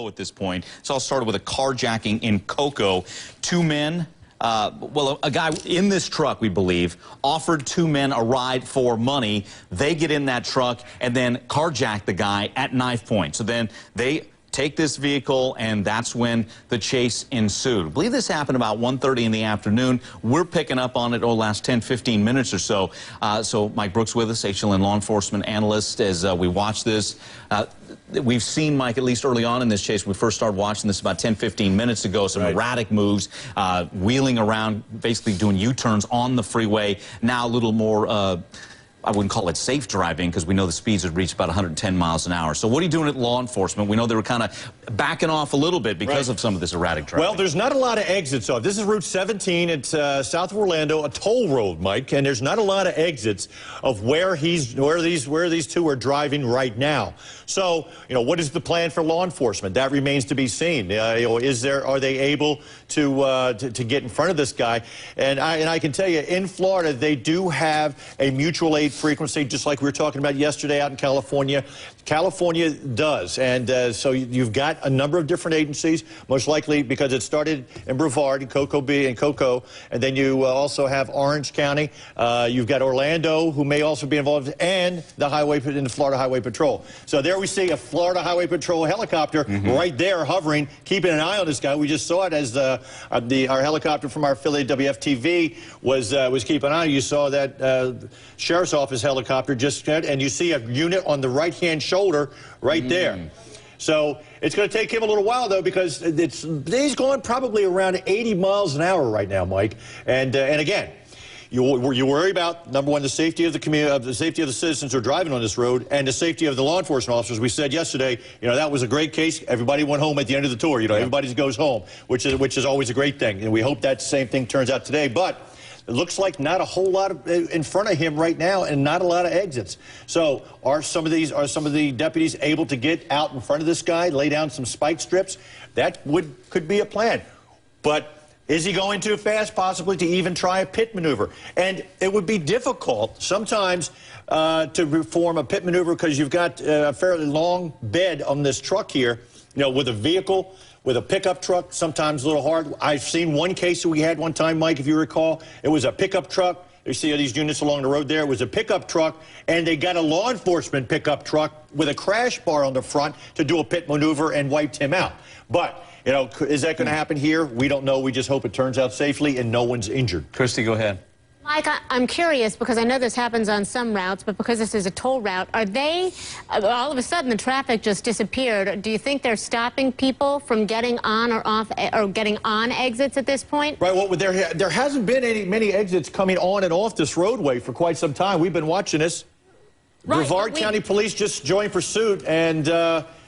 go at this point. It's all started with a carjacking in Cocoa. Two men, well, a guy in this truck, we believe, offered two men a ride for money. They get in that truck and then carjack the guy at knife point. So then they take this vehicle, and that's when the chase ensued. I believe this happened about 1:30 in the afternoon. We're picking up on it over the last 10, 15 minutes or so. So Mike Brooks with us, HLN law enforcement analyst, as we watch this. We've seen, Mike, at least early on in this chase, we first started watching this about 10, 15 minutes ago, some erratic moves, wheeling around, basically doing U-turns on the freeway. Now a little more I wouldn't call it safe driving, because we know the speeds had reached about 110 miles an hour. So what are you doing at law enforcement? We know they were kind of backing off a little bit because of some of this erratic driving. Well, there's not a lot of exits off. This is Route 17. It's south of Orlando, a toll road, Mike, and there's not a lot of exits of where these two are driving right now. So, what is the plan for law enforcement? That remains to be seen. Are they able to get in front of this guy? And I can tell you, in Florida, they do have a mutual aid frequency, just like we were talking about yesterday out in California. California does, and so you've got a number of different agencies, most likely because it started in Brevard, in Cocoa, and then you also have Orange County. You've got Orlando, who may also be involved, and the Florida Highway Patrol. So there we see a Florida Highway Patrol helicopter right there hovering, keeping an eye on this guy. We just saw it as our helicopter from our affiliate WFTV was keeping an eye. You saw that Sheriff's Office helicopter and you see a unit on the right-hand shoulder right there. So it's going to take him a little while, though, because he's going probably around 80 miles an hour right now, Mike. And again, you worry about, number one, the safety of the community, the safety of the citizens who are driving on this road, and the safety of the law enforcement officers. We said yesterday, that was a great case. Everybody went home at the end of the tour. Everybody goes home, which is always a great thing. And we hope that same thing turns out today. But it looks like not a whole lot in front of him right now, and not a lot of exits. So are some of the deputies able to get out in front of this guy, lay down some spike strips? That could be a plan. But is he going too fast, possibly, to even try a pit maneuver? And it would be difficult sometimes to perform a pit maneuver, because you've got a fairly long bed on this truck here, with a vehicle. With a pickup truck, sometimes a little hard. I've seen one case that we had one time, Mike, if you recall. It was a pickup truck. You see these units along the road there. It was a pickup truck, and they got a law enforcement pickup truck with a crash bar on the front to do a pit maneuver and wiped him out. But, is that going to happen here? We don't know. We just hope it turns out safely and no one's injured. Christy, go ahead. Mike, I'm curious, because I know this happens on some routes, but because this is a toll route, are they, all of a sudden the traffic just disappeared. Do you think they're stopping people from getting on or off, or getting on exits at this point? Right, well, there hasn't been many exits coming on and off this roadway for quite some time. We've been watching this. Right, Brevard County Police just joined pursuit, and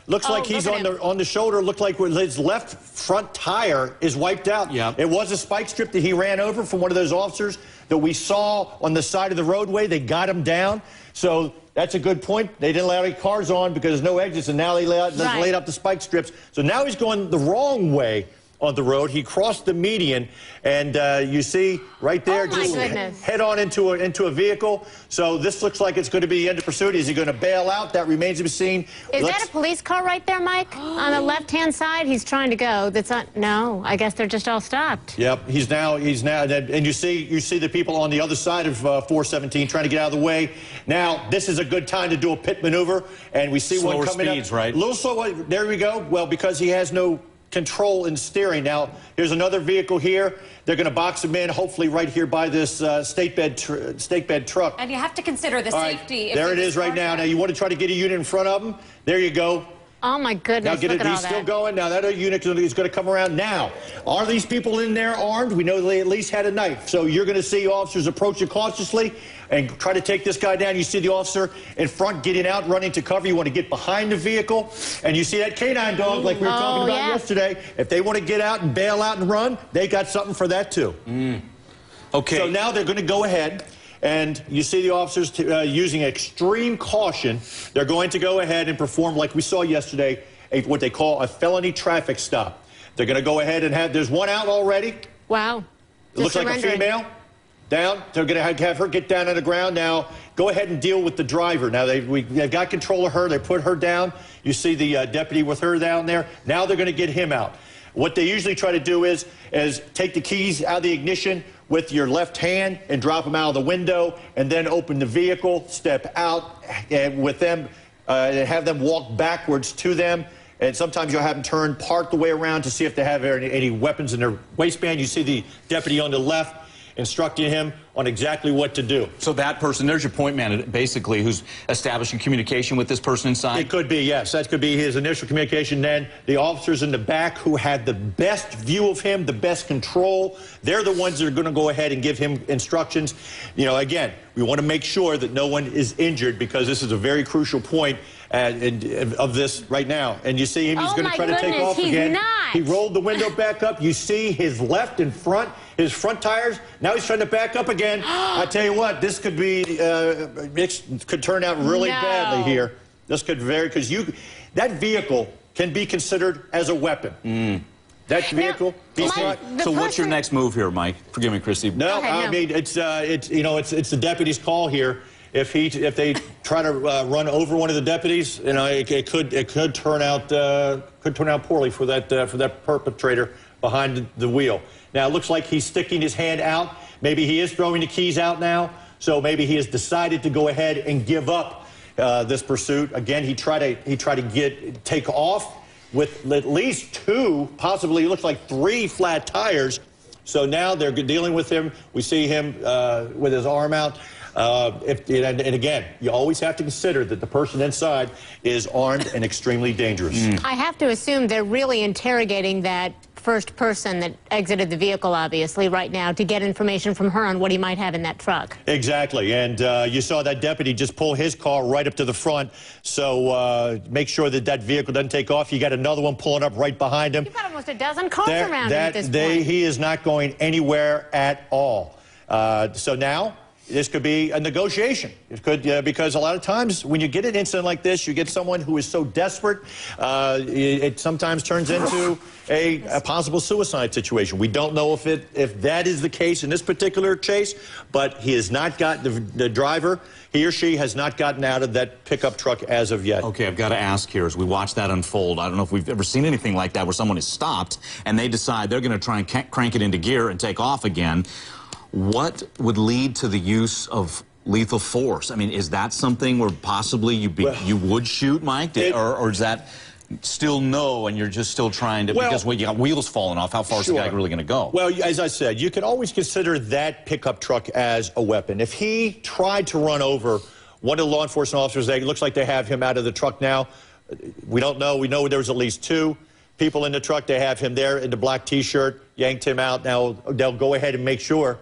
looks like he's on the shoulder. Looked like his left front tire is wiped out. Yeah. It was a spike strip that he ran over from one of those officers that we saw on the side of the roadway. They got him down. So that's a good point. They didn't allow any cars on because there's no exits, and now they laid up the spike strips. So now he's going the wrong way on the road. He crossed the median, and you see right there, just head on into a vehicle. So this looks like it's going to be the end of pursuit. Is he going to bail out? That remains to be seen. Is that a police car right there, Mike? On the left-hand side, he's trying to go. No, I guess they're just all stopped. Yep, he's now, and you see the people on the other side of 417 trying to get out of the way. Now, this is a good time to do a pit maneuver, and we see one coming up. Right? A little slower. There we go. Well, because he has no control and steering. Now, here's another vehicle here. They're going to box him in, hopefully right here by this stake bed truck. And you have to consider the safety. Right, there it is right now. Now, you want to try to get a unit in front of him. There you go. Oh, my goodness, now, he's still going. Now, that unit is going to come around now. Are these people in there armed? We know they at least had a knife. So you're going to see officers approach it cautiously and try to take this guy down. You see the officer in front getting out, running to cover. You want to get behind the vehicle. And you see that K-9 dog like we were talking about yesterday. If they want to get out and bail out and run, they got something for that, too. Okay. So now they're going to go ahead. And you see the officers using extreme caution. They're going to go ahead and perform, like we saw yesterday, what they call a felony traffic stop. They're going to go ahead and there's one out already. Wow. It looks like a female. Down. They're going to have her get down on the ground. Now, go ahead and deal with the driver. Now, they've got control of her. They put her down. You see the deputy with her down there. Now they're going to get him out. What they usually try to do is take the keys out of the ignition with your left hand and drop them out of the window, and then open the vehicle, step out, and with them, have them walk backwards to them. And sometimes you'll have them turn part the way around to see if they have any weapons in their waistband. You see the deputy on the left instructing him on exactly what to do. So that person, there's your point man, basically, who's establishing communication with this person inside? It could be, yes. That could be his initial communication. Then the officers in the back who had the best view of him, the best control, they're the ones that are going to go ahead and give him instructions. You know, again, we want to make sure that no one is injured, because this is a very crucial point of this right now. And you see him, he's going to try to take off again. Not. He rolled the window back up. You see his left and front, his front tires. Now he's trying to back up again. I tell you what, this could be, could turn out really badly here. This could because that vehicle can be considered as a weapon. That vehicle. So what's your next move here, Mike? Forgive me, Christy. No, I mean it's the deputy's call here. If they try to run over one of the deputies, you know, it could turn out poorly for that perpetrator behind the wheel. Now it looks like he's sticking his hand out. Maybe he is throwing the keys out now. So maybe he has decided to go ahead and give up this pursuit. Again, he tried to take off with at least 2, possibly it looks like 3 flat tires. So now they're dealing with him. We see him with his arm out. And again, you always have to consider that the person inside is armed and extremely dangerous. I have to assume they're really interrogating that first person that exited the vehicle, obviously, right now, to get information from her on what he might have in that truck. Exactly. And you saw that deputy just pull his car right up to the front. So make sure that vehicle doesn't take off. You got another one pulling up right behind him. You've got almost a dozen cars around him at this point. He is not going anywhere at all. So now this could be a negotiation. It could, because a lot of times when you get an incident like this, you get someone who is so desperate, it sometimes turns into a possible suicide situation. We don't know if that is the case in this particular chase, but he has not got the driver. He or she has not gotten out of that pickup truck as of yet. Okay, I've got to ask here as we watch that unfold. I don't know if we've ever seen anything like that where someone is stopped and they decide they're going to try and crank it into gear and take off again. What would lead to the use of lethal force? I mean, is that something where possibly you would shoot, Mike? Or is that still no, and you're just still trying to, because you got wheels falling off, how far is the guy really going to go? Well, as I said, you can always consider that pickup truck as a weapon. If he tried to run over one of the law enforcement officers, it looks like they have him out of the truck now. We don't know. We know there was at least 2 people in the truck. They have him there in the black T-shirt, yanked him out. Now they'll go ahead and make sure.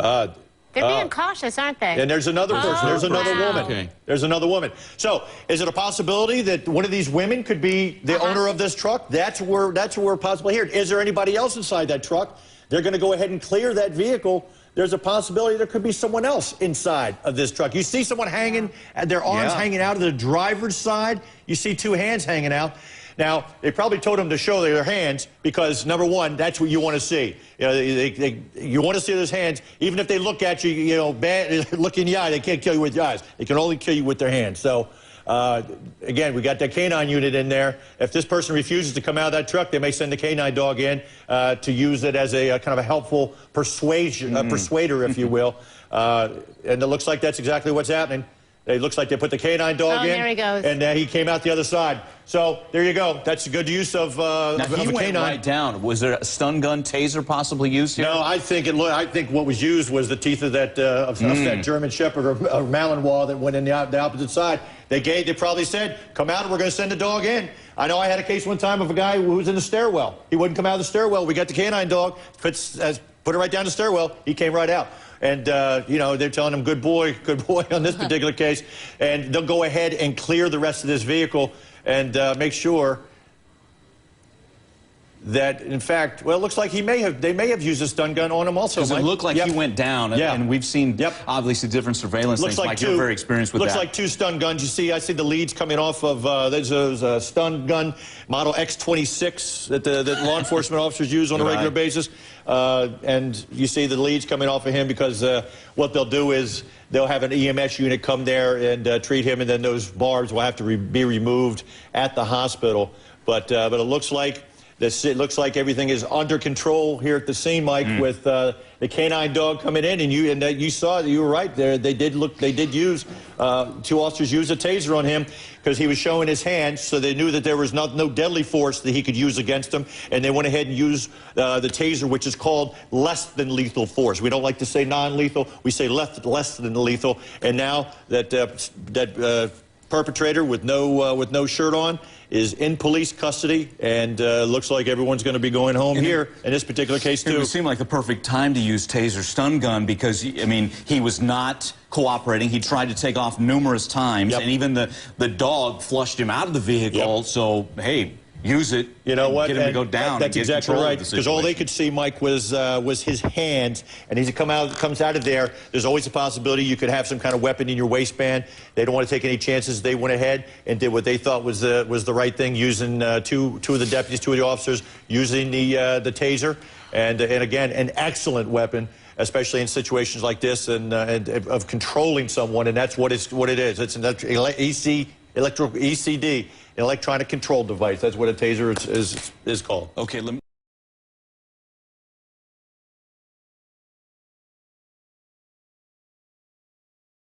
They're being cautious, aren't they? And there's another person. There's another woman. Okay. There's another woman. So, is it a possibility that one of these women could be the owner of this truck? That's where we're possibly here. Is there anybody else inside that truck? They're going to go ahead and clear that vehicle. There's a possibility there could be someone else inside of this truck. You see someone hanging, their arms hanging out of the driver's side. You see 2 hands hanging out. Now, they probably told them to show their hands because, number one, that's what you want to see. You know, you want to see those hands. Even if they look at you, you know, bad, look in the eye, they can't kill you with your eyes. They can only kill you with their hands. So, again, we got that K-9 unit in there. If this person refuses to come out of that truck, they may send the K-9 dog in to use it as a kind of a helpful persuader, if you will. And it looks like that's exactly what's happening. It looks like they put the K-9 dog in. There he goes. And he came out the other side. So there you go. That's a good use of a K-9. Went right down. Was there a stun gun, taser possibly used here? No, I think what was used was the teeth of that that German Shepherd or Malinois that went in the opposite side. They probably said, "Come out, and we're going to send the dog in." I know I had a case one time of a guy who was in the stairwell. He wouldn't come out of the stairwell. We got the K-9 dog, put it right down the stairwell. He came right out. And, you know, they're telling him, good boy on this particular case. And they'll go ahead and clear the rest of this vehicle and make sure that, in fact, well, it looks like they may have used a stun gun on him also, Because it looked like he went down, and we've seen obviously different surveillance things. Mike, you're very experienced with that. Looks like 2 stun guns. I see the leads coming off of, there's a stun gun, model X26, that law enforcement officers use on a regular basis. And you see the leads coming off of him because what they'll do is they'll have an EMS unit come there and treat him, and then those barbs will have to be removed at the hospital. But it looks like everything is under control here at the scene, Mike, with the K-9 dog coming in, and you saw you were right there. They did use 2 officers used a taser on him because he was showing his hands, so they knew that there was no deadly force that he could use against him, and they went ahead and used the taser, which is called less than lethal force. We don't like to say non-lethal; we say less than lethal. And now that perpetrator with no shirt on is in police custody, and looks like everyone's going to be going home here in this particular case too. It would seem like the perfect time to use taser stun gun because, I mean, he was not cooperating. He tried to take off numerous times, and even the dog flushed him out of the vehicle. So, hey, use it. You know what? Get him to go down. That's exactly right. Because all they could see, Mike, was his hands, and as he comes out of there, there's always a possibility you could have some kind of weapon in your waistband. They don't want to take any chances. They went ahead and did what they thought was the right thing, using two of the deputies, 2 of the officers, using the taser, and again, an excellent weapon, especially in situations like this, and of controlling someone, and that's what it is. It's an ECD, electronic control device. That's what a taser is called. Okay.